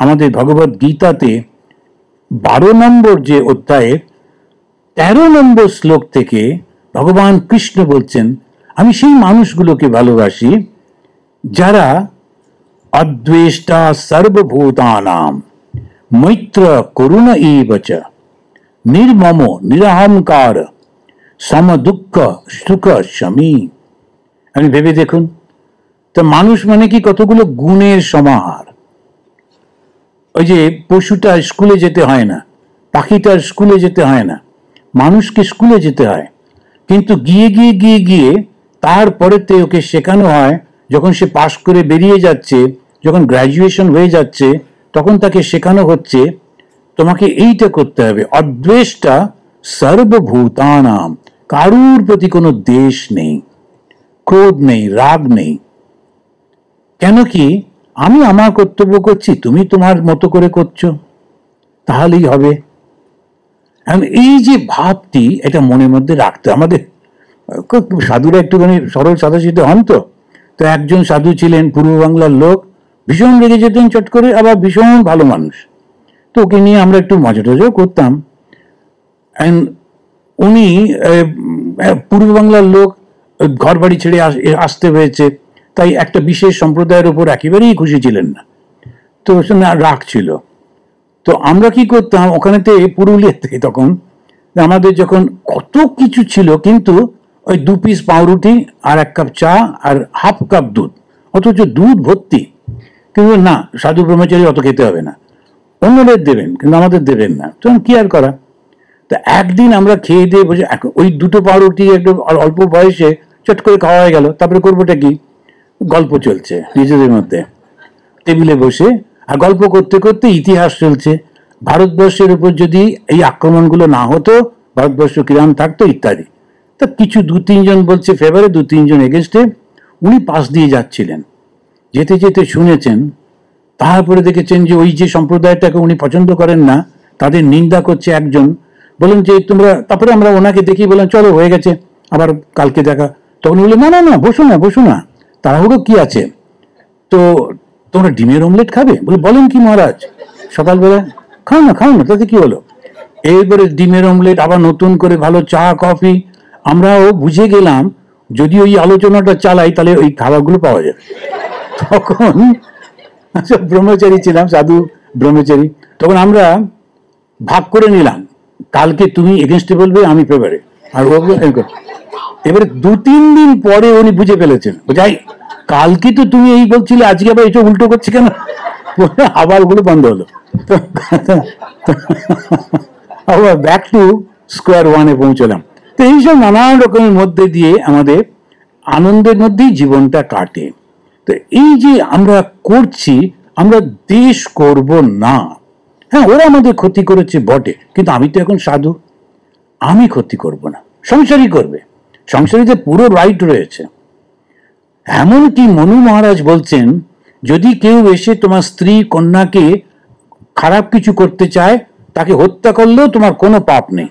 আমাদের ভগবত গীতাতে 12 নম্বর যে অধ্যায়ের 13 নম্বর শ্লোক থেকে ভগবান কৃষ্ণ বলছেন, আমি সেই মানুষগুলোকে ভালোবাসি যারা অদ্বেষ্টা সর্বভূতানাম মৈত্র করুণ এবচ নির্মম নিরহংকার সমদুঃখ সুখ শমী। আপনি ভেবে দেখুন তো, মানুষ মানে কি কতগুলো গুণের সমাহার। ওই যে পশুটা স্কুলে যেতে হয় না, পাখিটার স্কুলে যেতে হয় না, মানুষকে স্কুলে যেতে হয়, কিন্তু গিয়ে গিয়ে গিয়ে গিয়ে তারপরেতে ওকে শেখানো হয়, যখন সে পাশ করে বেরিয়ে যাচ্ছে, যখন গ্র্যাজুয়েশন হয়ে যাচ্ছে, তখন তাকে শেখানো হচ্ছে তোমাকে এইটা করতে হবে, অদ্বেষ্টা সর্বভূতানাম, কারুর প্রতি কোনো দ্বেষ নেই, ক্রোধ নেই, রাগ নেই। কেন কি, আমি আমার কর্তব্য করছি, তুমি তোমার মতো করে করছো, তাহলেই হবে। এই যে ভাবটি, এটা মনের মধ্যে রাখতে আমাদের। সাধুরা একটুখানি সরল সাদাসিধে হন তো। তো একজন সাধু ছিলেন পূর্ব বাংলার লোক, ভীষণ রেগে যেতেন চট করে, আবার ভীষণ ভালো মানুষ। তো ওকে নিয়ে আমরা একটু মজা টজাও করতাম। উনি পূর্ব বাংলার লোক, ঘর বাড়ি ছেড়ে আসতে হয়েছে, তাই একটা বিশেষ সম্প্রদায়ের উপর একেবারেই খুশি ছিলেন না, তো রাগ ছিল। তো আমরা কি করতাম, ওখানেতে পুরুলিয়াতে তখন আমাদের যখন কত কিছু ছিল, কিন্তু ওই 2 পিস পাউরুটি আর 1 কাপ চা আর হাফ কাপ দুধ, অথচ দুধ ভর্তি। কিন্তু না, সাধু ব্রহ্মচারী অত খেতে হবে না, অন্যদের দেবেন কিন্তু আমাদের দেবেন না, তখন কি আর করা। তো একদিন আমরা খেয়ে দিয়ে বসে, ওই 2টো পাউরুটি একটু অল্প বয়সে চট করে খাওয়া হয়ে গেল। তারপরে করবোটা কি, গল্প চলছে নিজেদের মধ্যে টেবিলে বসে, আর গল্প করতে করতে ইতিহাস চলছে, ভারতবর্ষের উপর যদি এই আক্রমণগুলো না হতো ভারতবর্ষ কিরম থাকতো ইত্যাদি। তা কিছু 2-3 জন বলছে ফেভারে, 2-3 জন এগেনস্টে। উনি পাশ দিয়ে যাচ্ছিলেন, যেতে যেতে শুনেছেন, তারপরে দেখেছেন যে ওই যে সম্প্রদায়টাকে উনি পছন্দ করেন না, তাদের নিন্দা করছে একজন। বলেন যে তোমরা, তারপরে আমরা ওনাকে দেখি বলেন চলো হয়ে গেছে, আবার কালকে দেখা। তখন বললো না না না, বসো না বসো না, তাড়াহুড়ো কি আছে, তো তোমরা ডিমের অমলেট খাবে? বলে বলেন কি মহারাজ, সকালবেলা খাও না তাতে কি হলো। এইবারে ডিমের অমলেট, আবার নতুন করে ভালো চা কফি। আমরাও বুঝে গেলাম যদি ওই আলোচনাটা চালাই তাহলে ওই খাবারগুলো পাওয়া যাবে। তখন ব্রহ্মচারী ছিলাম, সাধু ব্রহ্মচারী, তখন আমরা ভাগ করে নিলাম, কালকে তুমি এগেনস্টে বলবে, আমি ফেভারে, আর ও এবারে 2-3 দিন পরে উনি বুঝে ফেলেছেন, যাই কালকে তো তুমি এই বলছিলে, আজকে আবার এটা উল্টো করছে কেন, আবার ওগুলো বন্ধ হলো। আবার ব্যাক টু স্কোয়ার ওয়ানে পৌঁছলাম। তো এইসব নানান রকমের মধ্যে দিয়ে আমাদের আনন্দের মধ্যেই জীবনটা কাটে। তো এই যে আমরা করছি, আমরা দেশ করব না। হ্যাঁ, ওরা আমাদের ক্ষতি করেছে বটে, কিন্তু আমি তো এখন সাধু, আমি ক্ষতি করব না, সংসারই করবে, সংসারীতে পুরো রাইট রয়েছে। এমনকি মনু মহারাজ বলছেন, যদি কেউ এসে তোমার স্ত্রী কন্যাকে খারাপ কিছু করতে চায়, তাকে হত্যা করলেও তোমার কোনো পাপ নেই।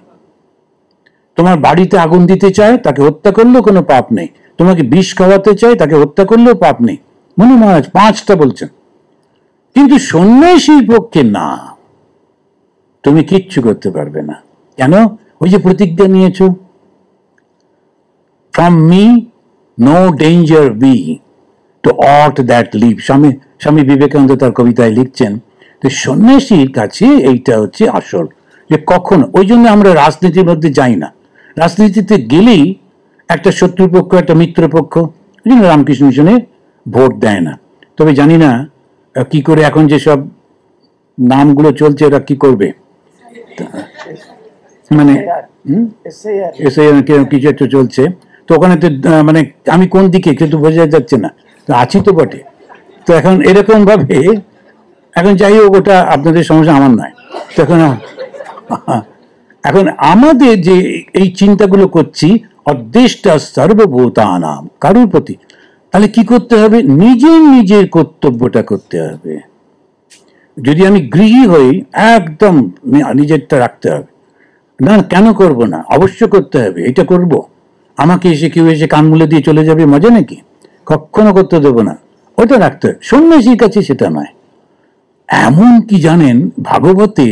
তোমার বাড়িতে আগুন দিতে চায়, তাকে হত্যা করলেও কোনো পাপ নেই। তোমাকে বিষ খাওয়াতে চায়, তাকে হত্যা করলেও পাপ নেই। মনু মহারাজ 5টা বলছেন। কিন্তু সন্ন্যাসীর পক্ষে না, তুমি কিচ্ছু করতে পারবে না। কেন? ওই যে প্রতিজ্ঞা নিয়েছো, from me no danger be to aught that live. Swami Vivekananda তার কবিতায় লিখছেন। তো সন্ন্যাসীর কাছে এইটা হচ্ছে আসল, যে কখনো, ওই জন্য আমরা রাজনীতির মধ্যে যাই না। রাজনীতিতে গেলেই একটা শত্রুপক্ষ, একটা মিত্রপক্ষ, এই জন্য রামকৃষ্ণ মিশনে ভোট দেয় না। তবে জানি না কি করে এখন যেসব নামগুলো চলছে, এরা কি করবে, মানে কিছু একটা চলছে, তো ওখানে তো মানে আমি কোন দিকে কিন্তু বোঝা যাচ্ছে না, তো আছি তো বটে। তো এখন এরকম ভাবে, এখন যাই হোক, ওটা আপনাদের সমস্যা, আমার নয়। তখন এখন আমাদের যে এই চিন্তাগুলো করছি, অদ্বেষ্টা সর্বভূতানাম, কারুর প্রতি, তাহলে কি করতে হবে, নিজের কর্তব্যটা করতে হবে। যদি আমি গৃহী হই, একদম নিজেরটা রাখতে হবে। না, কেন করব না, অবশ্য করতে হবে, এটা করব। আমাকে এসে কেউ এসে কান মুলে দিয়ে চলে যাবে, মজা নাকি? কখনো করতে দেবো না, ওটা রাখতে হবে। সন্ন্যাসীর কাছে সেটা নয়। এমন কি জানেন, ভাগবতে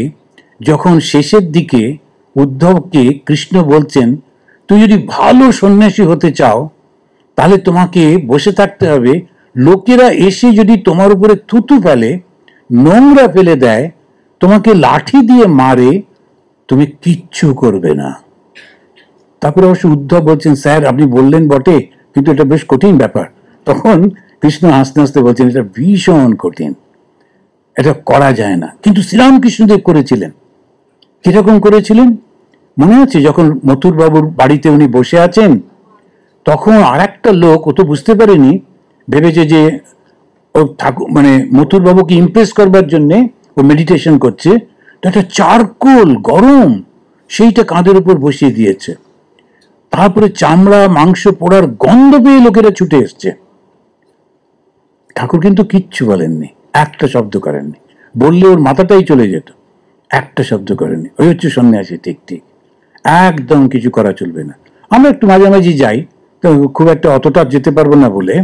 যখন শেষের দিকে উদ্ধবকে কৃষ্ণ বলছেন, তুই যদি ভালো সন্ন্যাসী হতে চাও তাহলে তোমাকে বসে থাকতে হবে, লোকেরা এসে যদি তোমার উপরে থুতু ফেলে, নোংরা ফেলে দেয়, তোমাকে লাঠি দিয়ে মারে, তুমি কিচ্ছু করবে না। তারপরে অবশ্য উদ্ধব বলছেন, স্যার আপনি বললেন বটে, কিন্তু এটা বেশ কঠিন ব্যাপার। তখন কৃষ্ণ হাসতে হাসতে বলছেন, এটা ভীষণ কঠিন, এটা করা যায় না, কিন্তু শ্রীরামকৃষ্ণদেব করেছিলেন। কিরকম করেছিলেন মনে আছে? যখন মথুর বাবুর বাড়িতে উনি বসে আছেন, তখন আর একটা লোক, ও তো বুঝতে পারেনি, ভেবেছে যে ও ঠাকুর মানে মথুর বাবুকে ইমপ্রেস করবার জন্য ও মেডিটেশন করছে, একটা চারকোল গরম সেইটা কাঁধের উপর বসিয়ে দিয়েছে। তারপরে চামড়া মাংস পোড়ার গন্ধ পেয়ে লোকেরা ছুটে এসছে। ঠাকুর কিন্তু কিচ্ছু বলেননি, একটা শব্দ করেননি, বললে ওর মাথাটাই চলে যেত, একটা শব্দ করেননি। ওই হচ্ছে সন্ন্যাসী, ঠিক ঠিক, একদম কিছু করা চলবে না। আমরা একটু মাঝামাঝি যাই, তো খুব একটা অতটা যেতে পারবো না বলে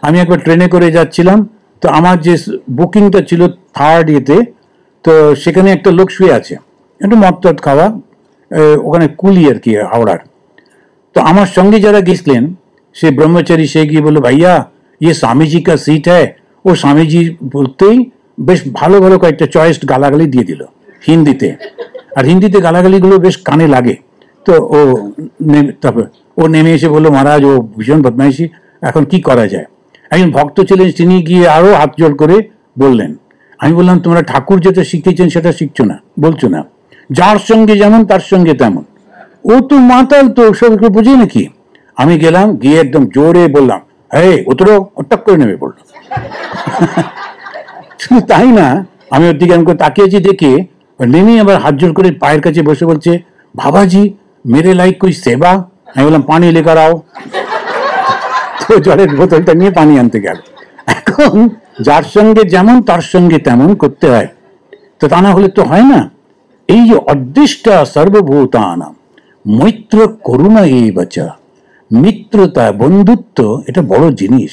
আমি একবার ট্রেনে করে যাচ্ছিলাম, তো আমার যে বুকিংটা ছিল থার্ড ইয়েতে, তো সেখানে একটা লোক শুয়ে আছে, একটু মদ টদ খাওয়া, ওখানে কুলি আর কি হাওড়ার। তো আমার সঙ্গে যারা গেছিলেন সে ব্রহ্মচারী, সে গিয়ে বললো, ভাইয়া ইয়ে স্বামীজি কা সিট হ্যায়। ও স্বামীজি বলতেই বেশ ভালো ভালো কয়েকটা চয়েস গালাগালি দিয়ে দিল হিন্দিতে, আর হিন্দিতে গালাগালিগুলো বেশ কানে লাগে। তো তারপর ও নেমে এসে বললো, মহারাজ ও ভীষণ বদমাইশি, এখন কি করা যায়? একজন ভক্ত ছিলেন, তিনি গিয়ে আরো হাত জোড় করে বললেন। আমি বললাম, তোমরা ঠাকুর যেটা শিখিয়েছেন সেটা শিখছো না, বলছো না, যার সঙ্গে যেমন তার সঙ্গে তেমন। ও তো মাতাল, তো সবকে বুঝে নাকি? আমি গেলাম, গিয়ে একদম জোরে বললাম, হে উতরো, টক করে নেমে পড়লো। শুধু তাই না, আমি ওর দিকে আমি তাকিয়েছি, দেখে নেমে আবার হাত জোর করে পায়ের কাছে বসে বলছে, বাবাজি মেরে লাইক কোই সেবা। আমি বললাম, পানি লেকার আও। তো জলের বোতলটা নিয়ে পানি আনতে গেল। এখন যার সঙ্গে যেমন তার সঙ্গে তেমন করতে হয়, তো তা না হলে তো হয় না। এই যে অদৃষ্টা সর্বভূতানাম মৈত্র করুণা, এই বাচ্চা মিত্রতা, বন্ধুত্ব, এটা বড় জিনিস।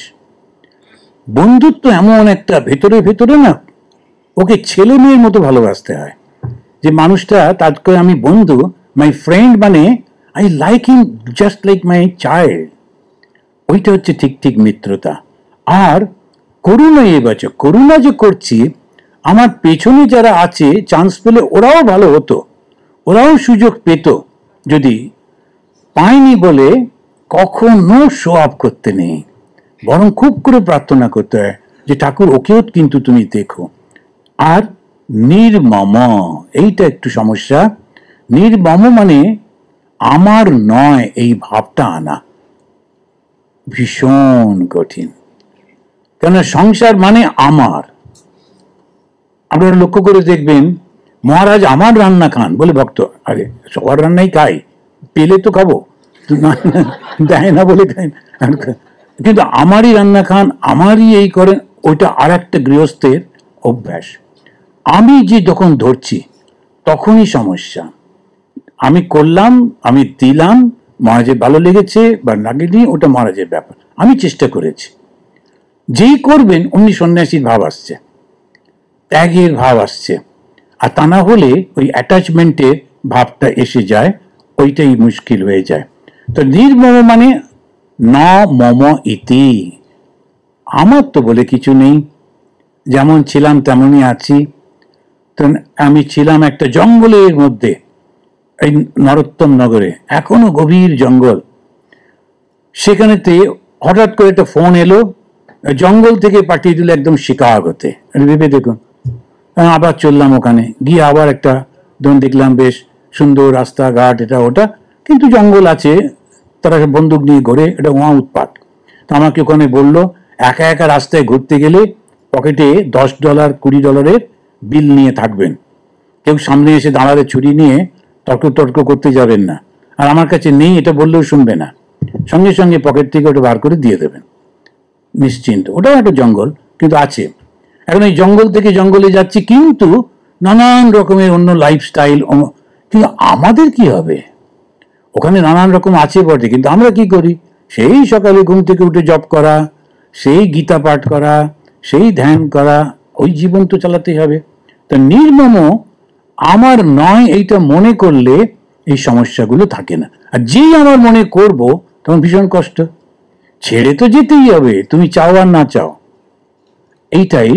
বন্ধুত্ব এমন একটা ভেতরে ভেতরে না, ওকে ছেলে মেয়ের মতো ভালোবাসতে হয়। যে মানুষটা, তাকে আমি বন্ধু, মাই ফ্রেন্ড, মানে I like him just like my child, ওইটা হচ্ছে ঠিক ঠিক মিত্রতা। আর করুণা, এই বাচ্চা করুণা যে করছি, আমার পেছনে যারা আছে চান্স পেলে ওরাও ভালো হতো, ওরাও সুযোগ পেত, যদি পায়নি বলে কখনো শো আপ করতে নেই, বরং খুব করে প্রার্থনা করতে হয় যে ঠাকুর ওকেও কিন্তু তুমি দেখো। আর নির্মম, এইটা একটু সমস্যা। নির্মম মানে আমার নয় এই ভাবটা আনা ভীষণ কঠিন। কেন সংসার মানে আমার। আপনারা লক্ষ্য করে দেখবেন, মহারাজ আমার রান্না খান বলে ভক্ত, আরে সবার রান্নাই খাই, পেলে তো খাবো, দেয় না বলে খাই না। কিন্তু আমারই রান্না খান, আমারই এই করেন, ওইটা আর একটা গৃহস্থের অভ্যাস। আমি যে যখন ধরছি তখনই সমস্যা। আমি করলাম, আমি দিলাম, মহারাজের ভালো লেগেছে বা লাগেনি, ওটা মহারাজের ব্যাপার, আমি চেষ্টা করেছি। যেই করবেন অমনি সন্ন্যাসীর ভাব আসছে, ত্যাগের ভাব আসছে, আর তা না হলে ওই অ্যাটাচমেন্টের ভাবটা এসে যায়, ওইটাই মুশকিল হয়ে যায়। তো নির্মম মানে ন মম ইতি, আমার তো বলে কিছু নেই, যেমন ছিলাম তেমনই আছি। তো আমি ছিলাম একটা জঙ্গলের মধ্যে, এই নরোত্তম নগরে, এখনো গভীর জঙ্গল। সেখানেতে হঠাৎ করে একটা ফোন এলো, জঙ্গল থেকে পাঠিয়ে দিল একদম শিকাগোতে। ভেবে দেখুন, আবার চললাম ওখানে গিয়ে, আবার একটা দেখলাম বেশ সুন্দর রাস্তাঘাট, এটা ওটা, কিন্তু জঙ্গল আছে, তারা বন্দুক নিয়ে ঘোরে, এটা ওয়া উৎপাত। তো আমাকে ওখানে বললো, একা একা রাস্তায় ঘুরতে গেলে পকেটে $10 $20 বিল নিয়ে থাকবেন, কেউ সামনে এসে দাঁড়ালে ছুরি নিয়ে তর্ক তর্ক করতে যাবেন না, আর আমার কাছে নেই এটা বললেও শুনবে না, সঙ্গে সঙ্গে পকেট থেকে ওটা বার করে দিয়ে দেবেন, নিশ্চিন্ত। ওটাও একটা জঙ্গল, কিন্তু আছে। এখন এই জঙ্গল থেকে জঙ্গলে যাচ্ছি, কিন্তু নানান রকমের অন্য লাইফস্টাইল। কিন্তু আমাদের কি হবে? ওখানে নানান রকম আছে বটে, কিন্তু আমরা কি করি? সেই সকালে ঘুম থেকে উঠে জপ করা, সেই গীতা পাঠ করা, সেই ধ্যান করা, ওই জীবন তো চালাতেই হবে। তা নির্মম আমার নয় এইটা মনে করলে এই সমস্যাগুলো থাকে না। আর যেই আমার মনে করব তখন ভীষণ কষ্ট, ছেড়ে তো যেতেই হবে, তুমি চাও আর না চাও। এইটাই।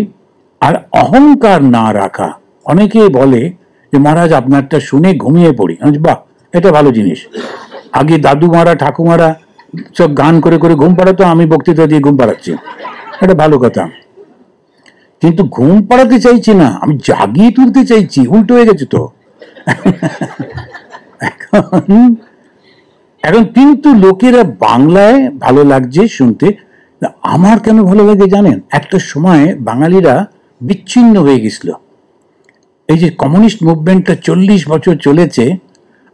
আর অহংকার না রাখা। অনেকে বলে যে মহারাজ আপনারটা শুনে ঘুমিয়ে পড়ি। বাহ, এটা ভালো জিনিস। আগে দাদুমারা ঠাকুমারা সব গান করে করে ঘুম পাড়াতো, আমি বক্তৃতা দিয়ে ঘুম পাড়াচ্ছি, এটা ভালো কথা। কিন্তু ঘুম পাড়াতে চাইছি না, আমি জাগিয়ে তুলতে চাইছি। উল্টো হয়ে গেছে তো। এখন কিন্তু লোকেরা বাংলায় ভালো লাগছে শুনতে। আমার কেন ভালো লাগে জানেন? একটা সময় বাঙালিরা বিচ্ছিন্ন হয়ে গেছিল। এই যে কমিউনিস্ট মুভমেন্টটা 40 বছর চলেছে,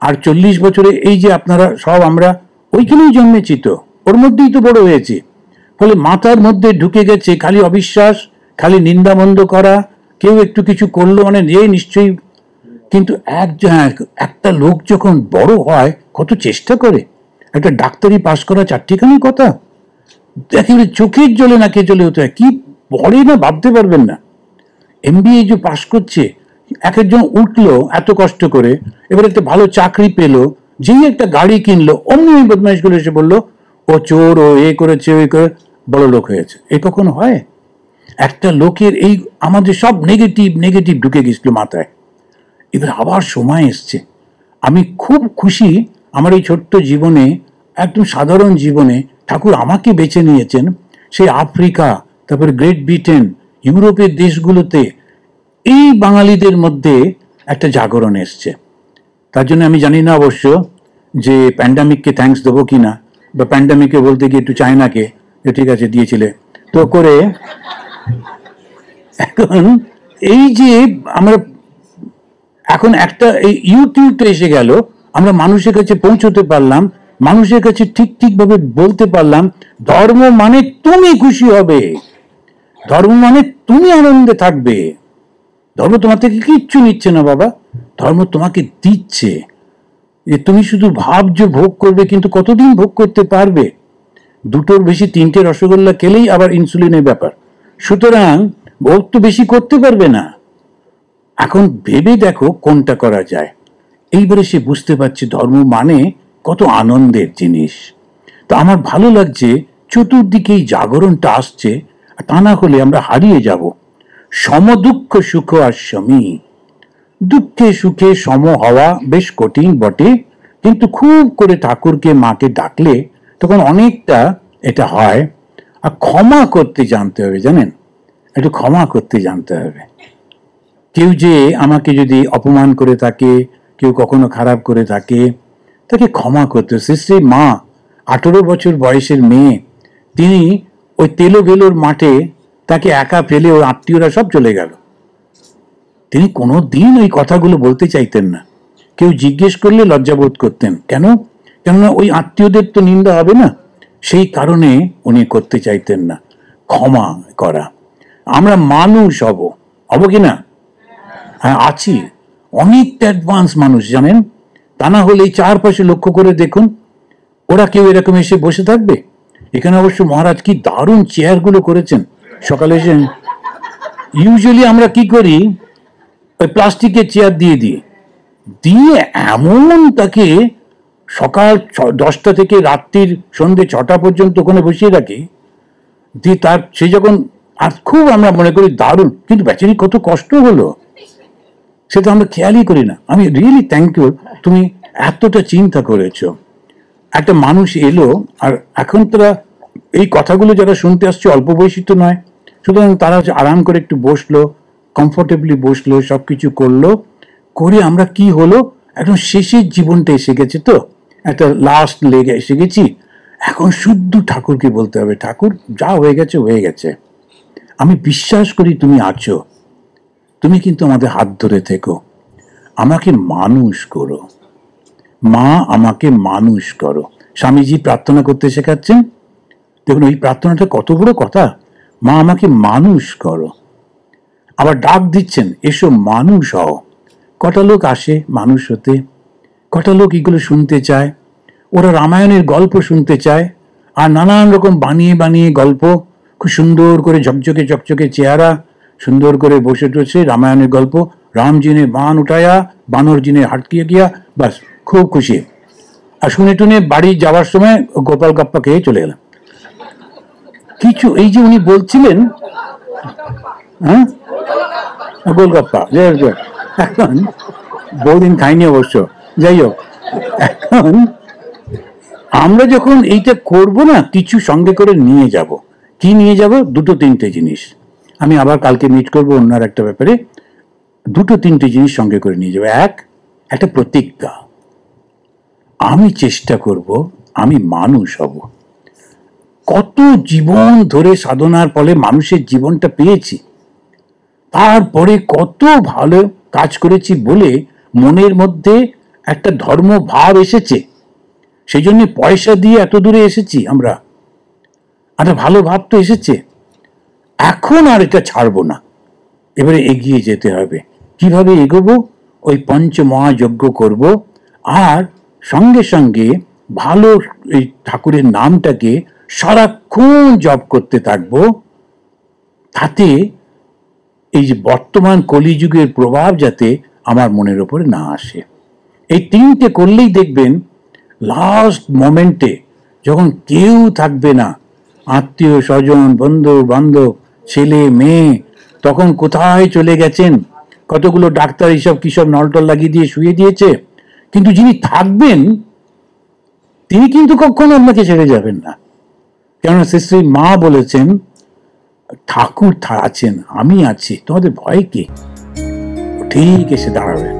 আর 40 বছরে এই যে আপনারা সব আমরা ওইখানেই জন্মেছি, তো ওর মধ্যেই তো বড় হয়েছি। ফলে মাথার মধ্যে ঢুকে গেছে খালি অবিশ্বাস, খালি নিন্দামন্দ করা। কেউ একটু কিছু করলো মানে নিশ্চয়ই। কিন্তু একটা লোক যখন বড় হয় কত চেষ্টা করে। একটা ডাক্তারি পাশ করা চারটিখানি কথা, একেবারে চোখের জলে নাকে চলে হতে হয়, কি পড়ে না ভাবতে পারবেন না। MBA যে পাশ করছে, এক একজন উঠলো এত কষ্ট করে, এবার একটা ভালো চাকরি পেলো, যেই একটা গাড়ি কিনলো, অমনি ওই বদমাইশগুলো এসে বললো ও চোর, ও এ করেছে, ওই করে বড় লোক হয়েছে। এ কখনো হয়? একটা লোকের এই আমাদের সব নেগেটিভ নেগেটিভ ঢুকে গেছিল মাথায়। এবার আবার সময় এসছে। আমি খুব খুশি আমার এই ছোট্ট জীবনে, একদম সাধারণ জীবনে ঠাকুর আমাকে বেছে নিয়েছেন। সেই আফ্রিকা, তারপরে গ্রেট ব্রিটেন, ইউরোপের দেশগুলোতে এই বাঙালিদের মধ্যে একটা জাগরণ এসছে। তার জন্য আমি জানি না অবশ্য যে প্যান্ডামিককে থ্যাঙ্কস দেবো কিনা, বা প্যান্ডামিককে বলতে গিয়ে একটু চায়নাকে, যে ঠিক আছে দিয়েছিলে তো করে। এখন এই যে আমরা এখন একটা এই ইউটিউবটা এসে গেল, আমরা মানুষের কাছে পৌঁছতে পারলাম, মানুষের কাছে ঠিক ঠিকভাবে বলতে পারলাম ধর্ম মানে তুমি খুশি হবে, ধর্ম মানে তুমি আনন্দে থাকবে। ধর্ম তোমার থেকে কিচ্ছু নিচ্ছে না বাবা, ধর্ম তোমাকে দিচ্ছে। যে তুমি শুধু ভাবছো ভোগ করবে, কিন্তু কতদিন ভোগ করতে পারবে? দুটোর বেশি 3টে রসগোল্লা খেলেই আবার ইনসুলিনের ব্যাপার, সুতরাং ভোগ তো বেশি করতে পারবে না। এখন ভেবে দেখো কোনটা করা যায়। এইবারে সে বুঝতে পারছে ধর্ম মানে কত আনন্দের জিনিস। তো আমার ভালো লাগছে চতুর্দিকেই জাগরণটা আসছে, তা না হলে আমরা হারিয়ে যাব। সম দুঃখ সুখ আর সমী, দুঃখে সুখে সম হওয়া বেশ কঠিন বটে, কিন্তু খুব করে ঠাকুরকে মাকে ডাকলে তখন অনেকটা এটা হয়। আর ক্ষমা করতে জানতে হবে, জানেন, একটু ক্ষমা করতে জানতে হবে। কেউ যে আমাকে যদি অপমান করে থাকে, কেউ কখনো খারাপ করে থাকে, তাকে ক্ষমা করতে। শ্রী মা 18 বছর বয়সের মেয়ে, তিনি ওই তেলো বেলোর মাঠে তাকে একা ফেলে ওর আত্মীয়রা সব চলে গেল। তিনি কোনো দিন ওই কথাগুলো বলতে চাইতেন না। কেউ জিজ্ঞেস করলে লজ্জাবোধ করতেন। কেন? কেননা ওই আত্মীয়দের তো নিন্দা হবে না, সেই কারণে উনি করতে চাইতেন না ক্ষমা করা। আমরা মানুষ হব কি না? হ্যাঁ, আছি। অনেকটা অ্যাডভান্স মানুষ, জানেন। তা না হলে এই চারপাশে লক্ষ্য করে দেখুন, ওরা কেউ এরকম এসে বসে থাকবে? এখানে অবশ্য মহারাজ কি দারুণ চেয়ারগুলো করেছেন। সকালে এসে ইউজুয়ালি আমরা কি করি, ওই প্লাস্টিকের চেয়ার দিয়ে এমন তাকে সকাল 10টা থেকে রাত্রির সন্ধ্যে 6টা পর্যন্ত ওখানে বসিয়ে রাখি, দিয়ে তার সে যখন, আর খুব আমরা মনে করি দারুণ, কিন্তু বেচারি কত কষ্ট হলো সেটা আমরা খেয়ালই করি না। আমি রিয়েলি থ্যাংক ইউ, তুমি এতটা চিন্তা করেছো। একটা মানুষ এলো, আর এখন তারা এই কথাগুলো যারা শুনতে আসছে অল্প বয়সী তো নয়, সুতরাং তারা আরাম করে একটু বসলো, কমফোর্টেবলি বসলো, সবকিছু করলো করে আমরা কি হলো, একদম শেষের জীবনটা এসে গেছে, তো একটা লাস্ট লেগে এসে গেছি। এখন শুদ্ধ ঠাকুরকে বলতে হবে, ঠাকুর যা হয়ে গেছে হয়ে গেছে, আমি বিশ্বাস করি তুমি আছো, তুমি কিন্তু আমাদের হাত ধরে থেকো, আমাকে মানুষ করো মা, আমাকে মানুষ করো। স্বামীজি প্রার্থনা করতে শেখাচ্ছেন, দেখুন ওই প্রার্থনাটা কত বড় কথা, মা আমাকে মানুষ করো। আবার ডাক দিচ্ছেন, এসো মানুষ হও। কটা লোক আসে মানুষ হতে, কটা লোক এগুলো শুনতে চায়, ওরা রামায়ণের গল্প শুনতে চায়, আর নানান রকম বানিয়ে বানিয়ে গল্প, খুব সুন্দর করে ঝকঝকে চকচকে চেহারা, সুন্দর করে বসে টসে রামায়ণের গল্প, রামজি ने बाण उठाया बानर जी ने हाथ किया गया, बस খুব খুশি। আর শুনে টুনে বাড়ি যাওয়ার সময় গোপাল গাপ্পা খেয়ে চলে গেলাম। কিছু এই যে উনি বলছিলেন, হ্যাঁ গোলগাপ্পা, এখন বহুদিন খাইনি অবশ্য, যাই হোক, এখন আমরা যখন এইটা করব না, কিছু সঙ্গে করে নিয়ে যাব। কি নিয়ে যাব? দুটো তিনটে জিনিস। আমি আবার কালকে মিট করবো অন্য একটা ব্যাপারে। দুটো তিনটে জিনিস সঙ্গে করে নিয়ে যাবো। একটা প্রতিজ্ঞা, আমি চেষ্টা করব আমি মানুষ হব। কত জীবন ধরে সাধনার ফলে মানুষের জীবনটা পেয়েছি, তারপরে কত ভালো কাজ করেছি বলে মনের মধ্যে একটা ধর্ম ভাব এসেছে, সেই জন্য পয়সা দিয়ে এত দূরে এসেছি আমরা, একটা ভালো ভাব তো এসেছে। এখন আর এটা ছাড়বো না, এবারে এগিয়ে যেতে হবে। কিভাবে এগোবো? ওই পঞ্চমহাযজ্ঞ করব, আর সঙ্গে সঙ্গে ভালো এই ঠাকুরের নামটাকে সারাক্ষণ জপ করতে থাকবো। তাতে এই যে বর্তমান কলিযুগের প্রভাব যাতে আমার মনের ওপরে না আসে। এই তিনটে করলেই দেখবেন লাস্ট মোমেন্টে যখন কেউ থাকবে না, আত্মীয় স্বজন বন্ধু বান্ধব ছেলে মেয়ে তখন কোথায় চলে গেছেন, কতগুলো ডাক্তার এইসব কিসব নলটল লাগিয়ে দিয়ে শুয়ে দিয়েছে, কিন্তু যিনি থাকবেন তিনি কিন্তু কখনো আপনাকে ছেড়ে যাবেন না। কেননা শ্রী মা বলেছেন ঠাকুর আছেন, আমি আছি, তোমাদের ভয় কি? ঠিক এসে দাঁড়াবেন।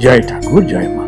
জয় ঠাকুর, জয় মা।